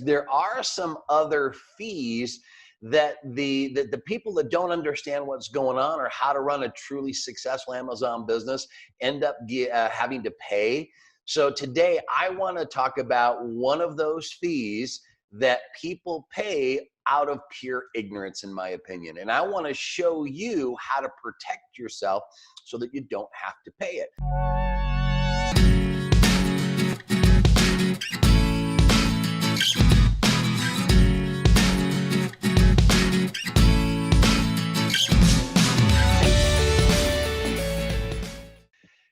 There are some other fees that the people that don't understand what's going on or how to run a truly successful Amazon business end up having to pay. So today I want to talk about one of those fees that people pay out of pure ignorance, in my opinion. And I want to show you how to protect yourself so that you don't have to pay it.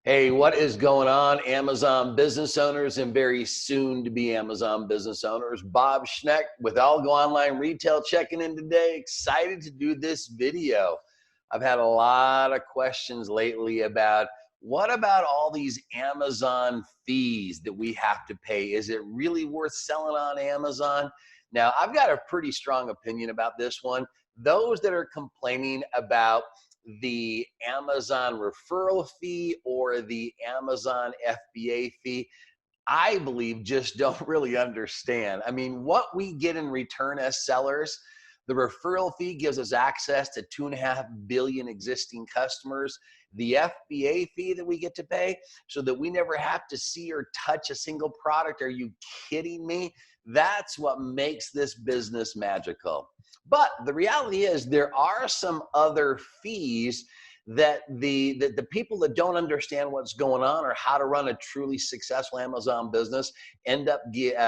Hey, what is going on, Amazon business owners and very soon to be Amazon business owners? Bob Schneck with ALGO Online Retail checking in today. Excited to do this video. I've had a lot of questions lately about what about all these Amazon fees that we have to pay? Is it really worth selling on Amazon? Now, I've got a pretty strong opinion about this one. Those that are complaining about the Amazon referral fee or the Amazon FBA fee, I believe just don't really understand. I mean, what we get in return as sellers, the referral fee gives us access to 2.5 billion existing customers. The FBA fee that we get to pay so that we never have to see or touch a single product. Are you kidding me? That's what makes this business magical. But the reality is there are some other fees that the people that don't understand what's going on or how to run a truly successful Amazon business end up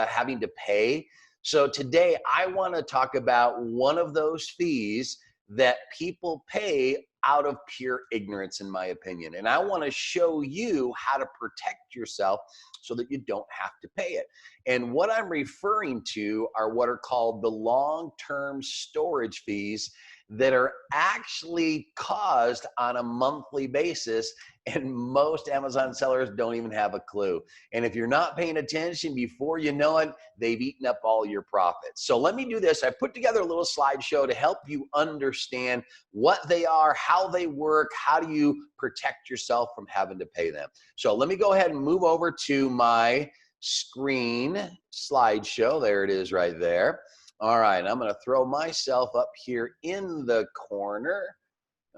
having to pay. So today I want to talk about one of those fees that people pay out of pure ignorance, in my opinion. And I want to show you how to protect yourself so that you don't have to pay it. And what I'm referring to are what are called the long-term storage fees that are actually caused on a monthly basis, and most Amazon sellers don't even have a clue. And if you're not paying attention, before you know it, they've eaten up all your profits. So let me do this. I put together a little slideshow to help you understand what they are, how they work, how do you protect yourself from having to pay them. So let me go ahead and move over to my screen slideshow. There it is right there. All right, I'm gonna throw myself up here in the corner.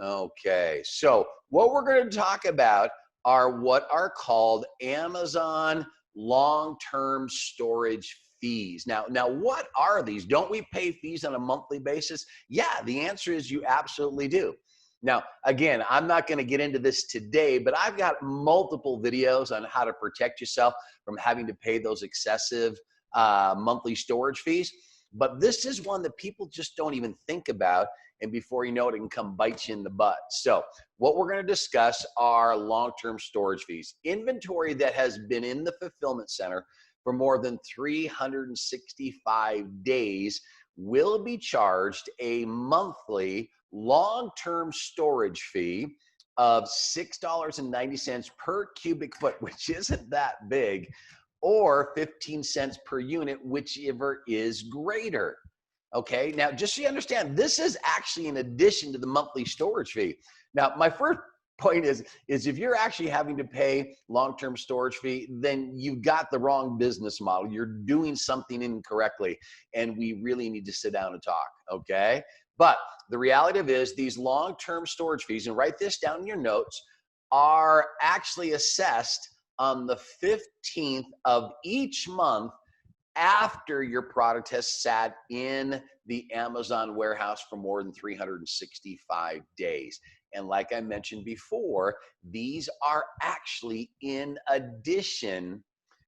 Okay, so what we're gonna talk about are what are called Amazon long-term storage fees. Now, what are these? Don't we pay fees on a monthly basis? Yeah, the answer is you absolutely do. Now, again, I'm not gonna get into this today, but I've got multiple videos on how to protect yourself from having to pay those excessive monthly storage fees. But this is one that people just don't even think about. And before you know it, it can come bite you in the butt. So what we're going to discuss are long-term storage fees. Inventory that has been in the fulfillment center for more than 365 days will be charged a monthly long-term storage fee of $6.90 per cubic foot, which isn't that big, or 15 cents per unit, whichever is greater. Okay, now just so you understand, this is actually in addition to the monthly storage fee. Now, my first point is if you're actually having to pay long-term storage fee, then you've got the wrong business model. You're doing something incorrectly, and we really need to sit down and talk, okay? But the reality of it is these long-term storage fees, and write this down in your notes, are actually assessed on the 15th of each month after your product has sat in the Amazon warehouse for more than 365 days. And like I mentioned before, these are actually in addition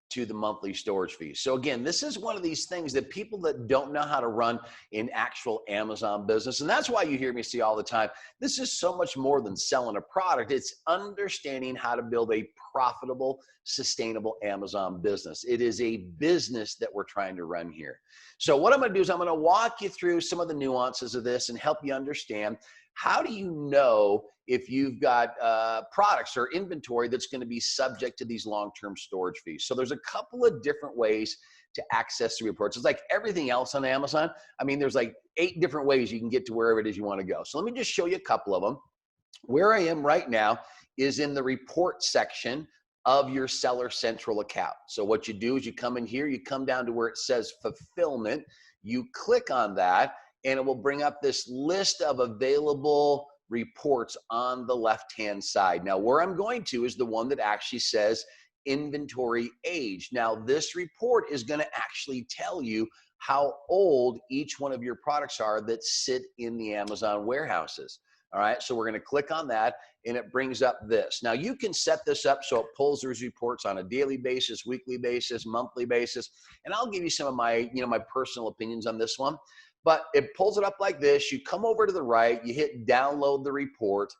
to the monthly storage fees. So again, this is one of these things that people that don't know how to run an actual Amazon business, and that's why you hear me say all the time, this is so much more than selling a product. It's understanding how to build a profitable, sustainable Amazon business. It is a business that we're trying to run here. So what I'm gonna do is I'm gonna walk you through some of the nuances of this and help you understand how do you know if you've got products or inventory that's going to be subject to these long-term storage fees. So there's a couple of different ways to access the reports. It's like everything else on Amazon. I mean, there's like 8 different ways you can get to wherever it is you want to go. So let me just show you a couple of them. Where I am right now is in the report section of your Seller Central account. So what you do is you come in here, you come down to where it says fulfillment, you click on that, and it will bring up this list of available reports on the left-hand side. Now, where I'm going to is the one that actually says inventory age. Now, this report is going to actually tell you how old each one of your products are that sit in the Amazon warehouses. All right, so we're going to click on that, and it brings up this. Now, you can set this up so it pulls those reports on a daily basis, weekly basis, monthly basis, and I'll give you some of my, my personal opinions on this one. But it pulls it up like this. You come over to the right, you hit download the report,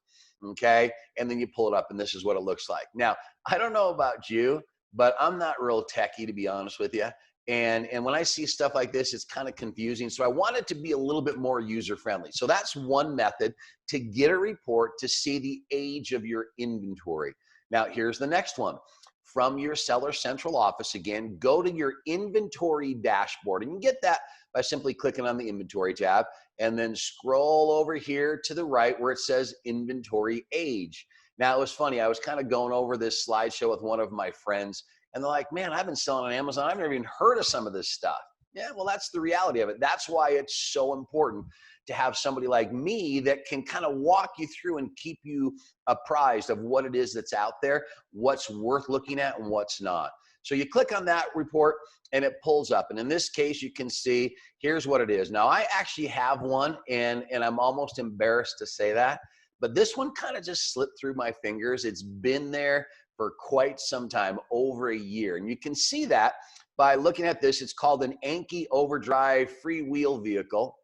okay, and then you pull it up, and this is what it looks like. Now, I don't know about you, but I'm not real techie, to be honest with you. And when I see stuff like this, it's kind of confusing. So I want it to be a little bit more user-friendly. So that's one method to get a report to see the age of your inventory. Now, here's the next one. From your Seller Central office, again, go to your inventory dashboard. And you can get that by simply clicking on the inventory tab and then scroll over here to the right where it says inventory age. Now, it was funny. I was kind of going over this slideshow with one of my friends, and they're like, man, I've been selling on Amazon. I've never even heard of some of this stuff. Yeah, well, that's the reality of it. That's why it's so important to have somebody like me that can kind of walk you through and keep you apprised of what it is that's out there, what's worth looking at and what's not. So you click on that report and it pulls up. And in this case, you can see, here's what it is. Now, I actually have one, and I'm almost embarrassed to say that, but this one kind of just slipped through my fingers. It's been there for quite some time, over a year. And you can see that by looking at this. It's called an Anki Overdrive freewheel vehicle.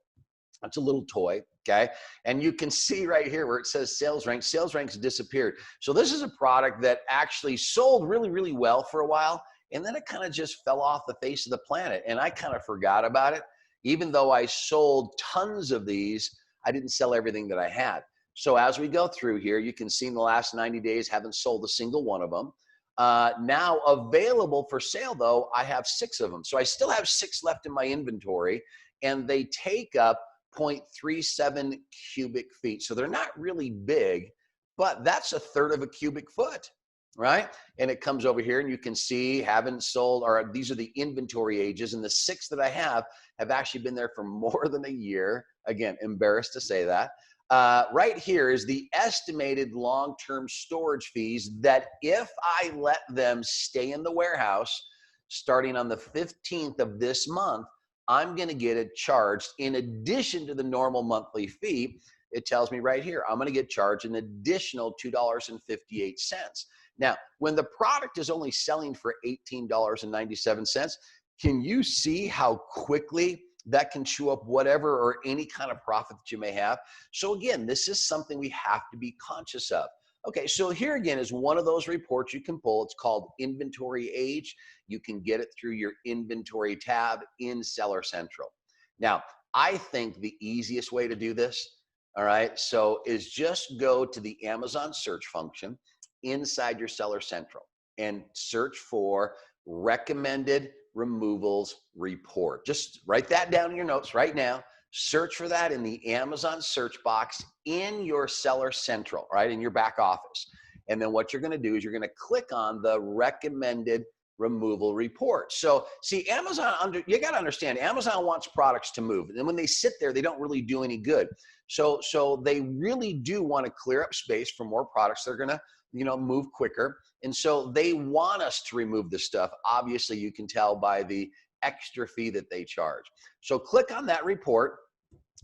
It's a little toy, okay? And you can see right here where it says sales rank. Sales ranks disappeared. So this is a product that actually sold really, really well for a while, and then it kind of just fell off the face of the planet, and I kind of forgot about it. Even though I sold tons of these, I didn't sell everything that I had. So as we go through here, you can see in the last 90 days, haven't sold a single one of them. Now available for sale though, I have 6 of them. So I still have 6 left in my inventory, and they take up 0.37 cubic feet. So they're not really big, but that's 1/3 of a cubic foot, right? And it comes over here and you can see haven't sold, or these are the inventory ages, and the 6 that I have actually been there for more than a year. Again, embarrassed to say that. Right here is the estimated long-term storage fees that if I let them stay in the warehouse starting on the 15th of this month, I'm going to get it charged in addition to the normal monthly fee. It tells me right here, I'm going to get charged an additional $2.58. Now, when the product is only selling for $18.97, can you see how quickly that can chew up whatever or any kind of profit that you may have? So again, this is something we have to be conscious of. Okay, so here again is one of those reports you can pull. It's called Inventory Age. You can get it through your Inventory tab in Seller Central. Now, I think the easiest way to do this, all right, so is just go to the Amazon search function inside your Seller Central and search for recommended removals report. Just write that down in your notes right now. Search for that in the Amazon search box in your Seller Central, right, in your back office. And then what you're going to do is you're going to click on the recommended removal report. So see, Amazon, you got to understand, Amazon wants products to move. And when they sit there, they don't really do any good. So they really do want to clear up space for more products that are going to, move quicker. And so they want us to remove this stuff. Obviously, you can tell by the extra fee that they charge. So click on that report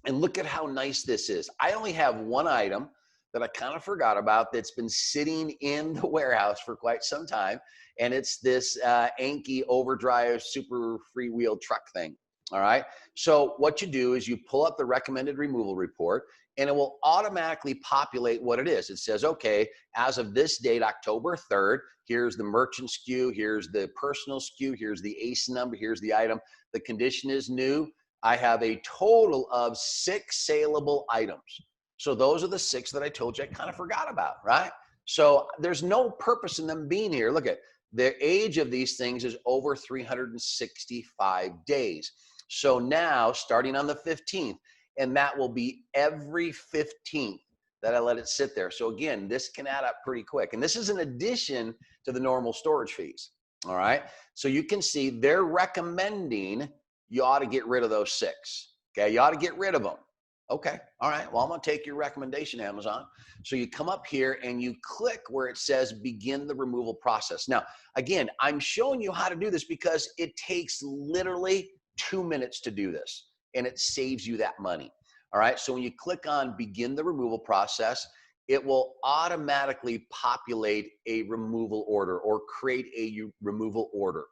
and look at how nice this is. I only have one item that I kind of forgot about that's been sitting in the warehouse for quite some time, and it's this Anki Overdrive super freewheel truck thing. All right. So what you do is you pull up the recommended removal report, and it will automatically populate what it is. It says, okay, as of this date, October 3rd, here's the merchant SKU, here's the personal SKU, here's the ACE number, here's the item. The condition is new. I have a total of 6 saleable items. So those are the 6 that I told you I kind of forgot about, right? So there's no purpose in them being here. Look at the age of these things is over 365 days. So now starting on the 15th, and that will be every 15th, that I let it sit there. So again, this can add up pretty quick. And this is in addition to the normal storage fees. All right. So you can see they're recommending you ought to get rid of those 6. Okay. You ought to get rid of them. Okay. All right. Well, I'm going to take your recommendation, Amazon. So you come up here and you click where it says begin the removal process. Now, again, I'm showing you how to do this because it takes literally 2 minutes to do this and it saves you that money. All right. So when you click on begin the removal process, it will automatically populate a removal order or create a removal order.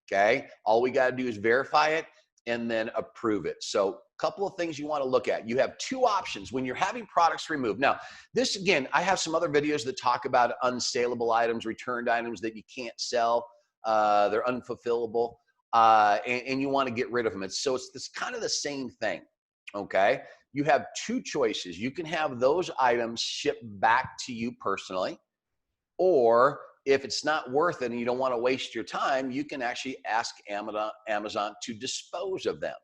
Okay. All we got to do is verify it and then approve it. So a couple of things you want to look at. You have 2 options when you're having products removed. Now, this again, I have some other videos that talk about unsaleable items, returned items that you can't sell. They're unfulfillable, and you want to get rid of them. It's kind of the same thing. Okay. You have 2 choices. You can have those items shipped back to you personally, or if it's not worth it and you don't want to waste your time, you can actually ask Amazon to dispose of them.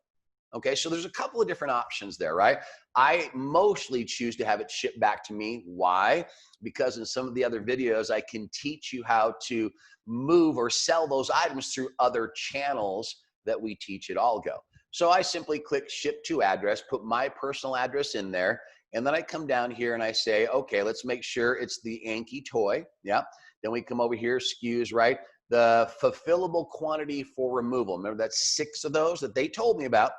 Okay, so there's a couple of different options there, right? I mostly choose to have it shipped back to me. Why? Because in some of the other videos, I can teach you how to move or sell those items through other channels that we teach at ALGO. So I simply click ship to address, put my personal address in there, and then I come down here and I say, okay, let's make sure it's the Anki toy. Yeah. Then we come over here, SKUs, right? The fulfillable quantity for removal. Remember, that's 6 of those that they told me about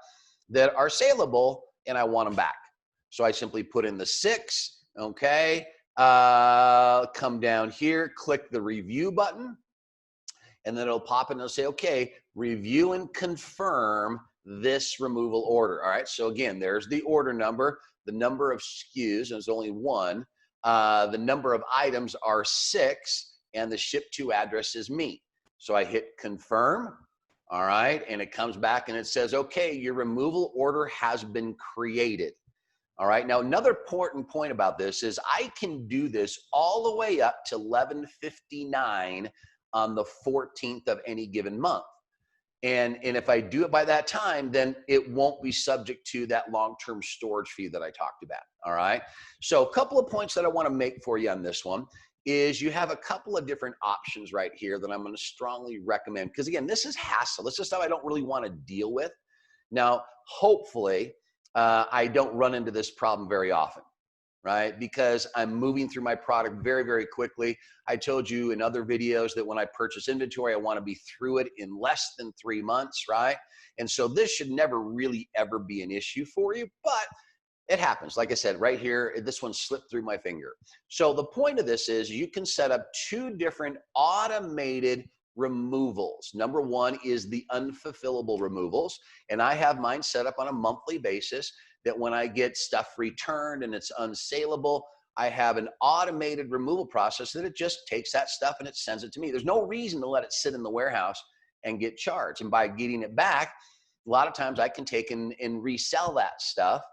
that are saleable, and I want them back. So I simply put in the 6, okay? Come down here, click the review button, and then it'll pop in and it'll say, okay, review and confirm this removal order. All right, so again, there's the order number, the number of SKUs, and there's only 1. The number of items are 6, and the ship to address is me. So I hit confirm. All right, and it comes back and it says, okay, your removal order has been created. All right, now another important point about this is I can do this all the way up to 11:59 on the 14th of any given month. And if I do it by that time, then it won't be subject to that long-term storage fee that I talked about. All right, so a couple of points that I want to make for you on this one is you have a couple of different options right here that I'm going to strongly recommend. Because again, this is hassle. This is stuff I don't really want to deal with. Now, hopefully, I don't run into this problem very often, right? Because I'm moving through my product very, very quickly. I told you in other videos that when I purchase inventory, I want to be through it in less than 3 months, right? And so this should never really ever be an issue for you, but it happens. Like I said, right here, this one slipped through my finger. So the point of this is you can set up 2 different automated removals. Number 1 is the unfulfillable removals. And I have mine set up on a monthly basis that when I get stuff returned and it's unsaleable, I have an automated removal process that it just takes that stuff and it sends it to me. There's no reason to let it sit in the warehouse and get charged. And by getting it back, a lot of times I can take and resell that stuff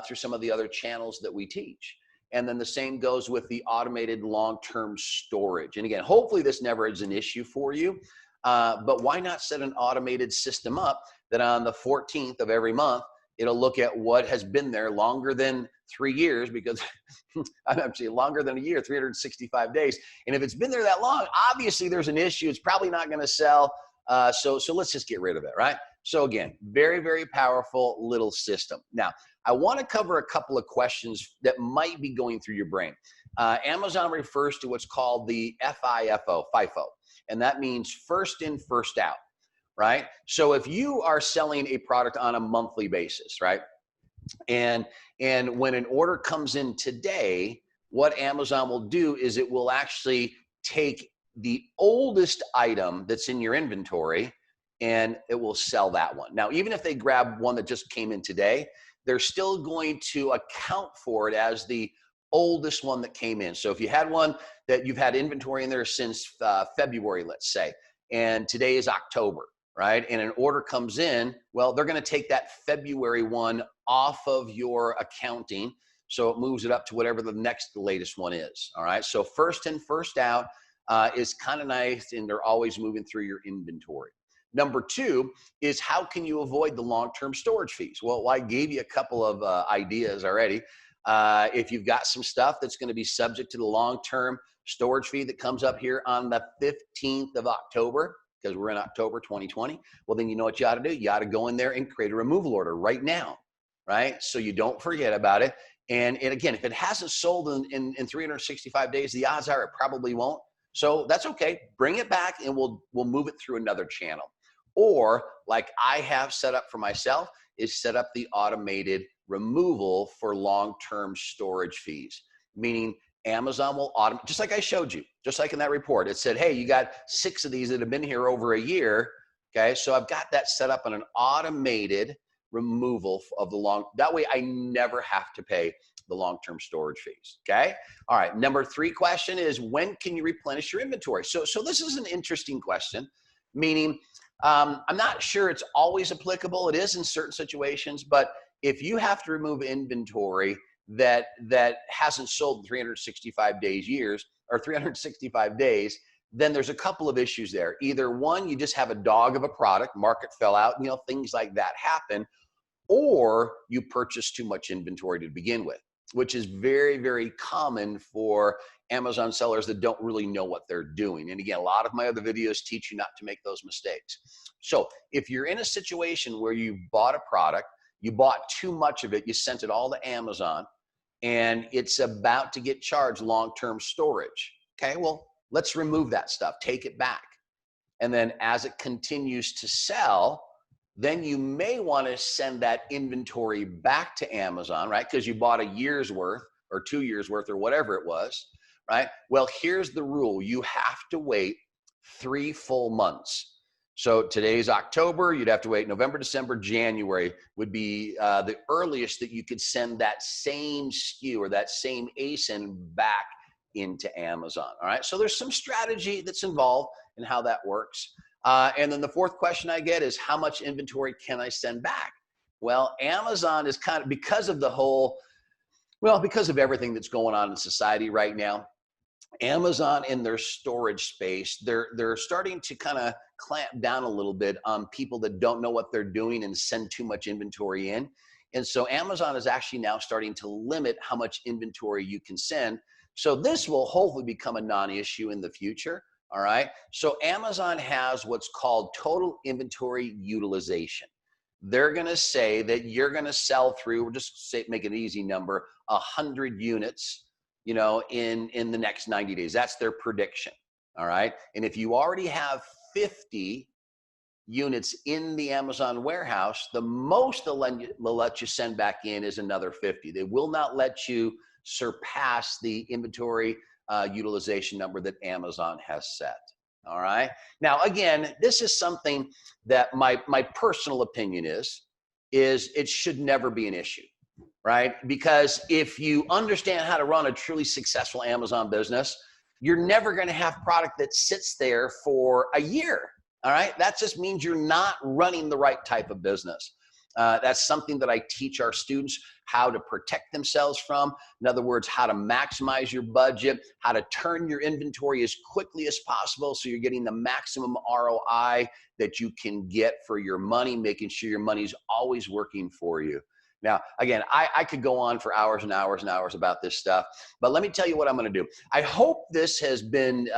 through some of the other channels that we teach. And then the same goes with the automated long-term storage. And again, hopefully this never is an issue for you, but why not set an automated system up that on the 14th of every month, it'll look at what has been there longer than 3 years, because I'm actually longer than a year, 365 days. And if it's been there that long, obviously there's an issue. It's probably not going to sell. So let's just get rid of it, right? So again, very, very powerful little system. Now, I want to cover a couple of questions that might be going through your brain. Amazon refers to what's called the FIFO, and that means first in, first out, right? So if you are selling a product on a monthly basis, right? And when an order comes in today, what Amazon will do is it will actually take the oldest item that's in your inventory and it will sell that one. Now, even if they grab one that just came in today, they're still going to account for it as the oldest one that came in. So if you had one that you've had inventory in there since February, let's say, and today is October, right? And an order comes in, well, they're going to take that February one off of your accounting. So it moves it up to whatever the next latest one is. All right. So first in, first out is kind of nice, and they're always moving through your inventory. Number 2 is how can you avoid the long-term storage fees? Well, I gave you a couple of ideas already. If you've got some stuff that's going to be subject to the long-term storage fee that comes up here on the 15th of October, because we're in October 2020, well, then you know what you ought to do. You ought to go in there and create a removal order right now, right? So you don't forget about it. And again, if it hasn't sold in 365 days, the odds are it probably won't. So that's okay. Bring it back and we'll move it through another channel. Or like I have set up for myself is set up the automated removal for long-term storage fees, meaning Amazon will automate, just like I showed you, just like in that report. It said, hey, you got 6 of these that have been here over a year. Okay, so I've got that set up on an automated removal of the that way I never have to pay the long-term storage fees. Okay, all right, number 3 question is, when can you replenish your inventory? So this is an interesting question, meaning I'm not sure it's always applicable. It is in certain situations, but if you have to remove inventory that hasn't sold in 365 days, then there's a couple of issues there. Either one, you just have a dog of a product, market fell out, you know, things like that happen, or you purchase too much inventory to begin with, which is very, very common for Amazon sellers that don't really know what they're doing. And again, a lot of my other videos teach you not to make those mistakes. So if you're in a situation where you bought a product, you bought too much of it, you sent it all to Amazon, and it's about to get charged long-term storage. Okay, well, let's remove that stuff, take it back. And then as it continues to sell, then you may want to send that inventory back to Amazon, right? Because you bought a year's worth or 2 years worth or whatever it was, right? Well, here's the rule. You have to wait 3 full months. So today's October, you'd have to wait November, December, January would be the earliest that you could send that same SKU or that same ASIN back into Amazon. All right, so there's some strategy that's involved in how that works. And then the 4th question I get is, how much inventory can I send back? Well, Amazon is kind of, because of the whole, well, because of everything that's going on in society right now, Amazon in their storage space, they're starting to kind of clamp down a little bit on people that don't know what they're doing and send too much inventory in. And so Amazon is actually now starting to limit how much inventory you can send. So this will hopefully become a non-issue in the future. All right. So Amazon has what's called total inventory utilization. They're going to say that you're going to sell through, we'll just say, make an easy number, 100 units, you know, in the next 90 days. That's their prediction. All right. And if you already have 50 units in the Amazon warehouse, the most they'll let you send back in is another 50. They will not let you surpass the inventory utilization number that Amazon has set. All right. Now, again, this is something that my personal opinion is it should never be an issue, right? Because if you understand how to run a truly successful Amazon business, you're never going to have product that sits there for a year. All right. That just means you're not running the right type of business. That's something that I teach our students how to protect themselves from. In other words, how to maximize your budget, how to turn your inventory as quickly as possible so you're getting the maximum ROI that you can get for your money, making sure your money's always working for you. Now, again, I could go on for hours and hours and hours about this stuff, but let me tell you what I'm going to do. I hope this has been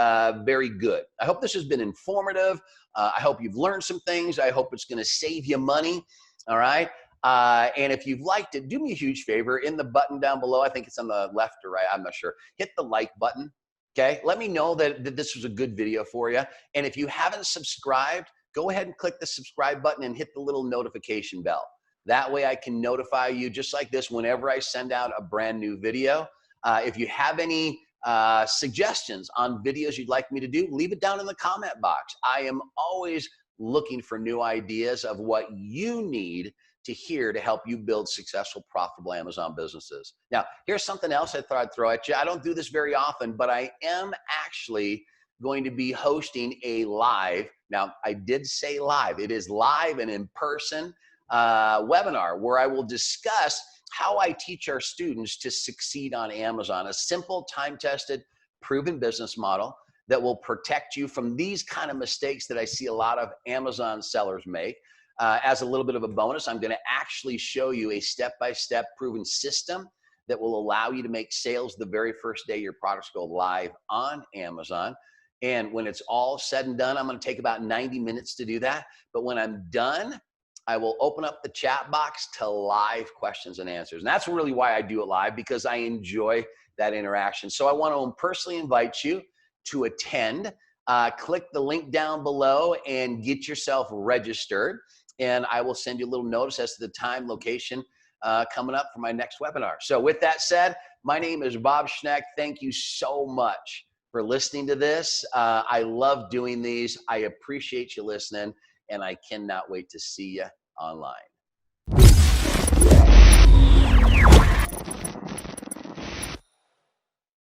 very good. I hope this has been informative. I hope you've learned some things. I hope it's going to save you money. All right. And if you've liked it, do me a huge favor. In the button down below, I think it's on the left or right, I'm not sure, hit the like button. Okay. Let me know that this was a good video for you. And if you haven't subscribed, go ahead and click the subscribe button and hit the little notification bell. That way I can notify you just like this whenever I send out a brand new video. If you have any suggestions on videos you'd like me to do, leave it down in the comment box. I am always looking for new ideas of what you need to hear to help you build successful, profitable Amazon businesses. Now, here's something else I thought I'd throw at you. I don't do this very often, but I am actually going to be hosting a live. Now, I did say live. It is live and in person webinar where I will discuss how I teach our students to succeed on Amazon, a simple, time-tested, proven business model that will protect you from these kind of mistakes that I see a lot of Amazon sellers make. As a little bit of a bonus, I'm going to actually show you a step-by-step proven system that will allow you to make sales the very first day your products go live on Amazon. And when it's all said and done, I'm going to take about 90 minutes to do that. But when I'm done, I will open up the chat box to live questions and answers. And that's really why I do it live, because I enjoy that interaction. So I want to personally invite you to attend. Click the link down below and get yourself registered. And I will send you a little notice as to the time, location coming up for my next webinar. So with that said, my name is Bob Schneck. Thank you so much for listening to this. I love doing these. I appreciate you listening, and I cannot wait to see you online.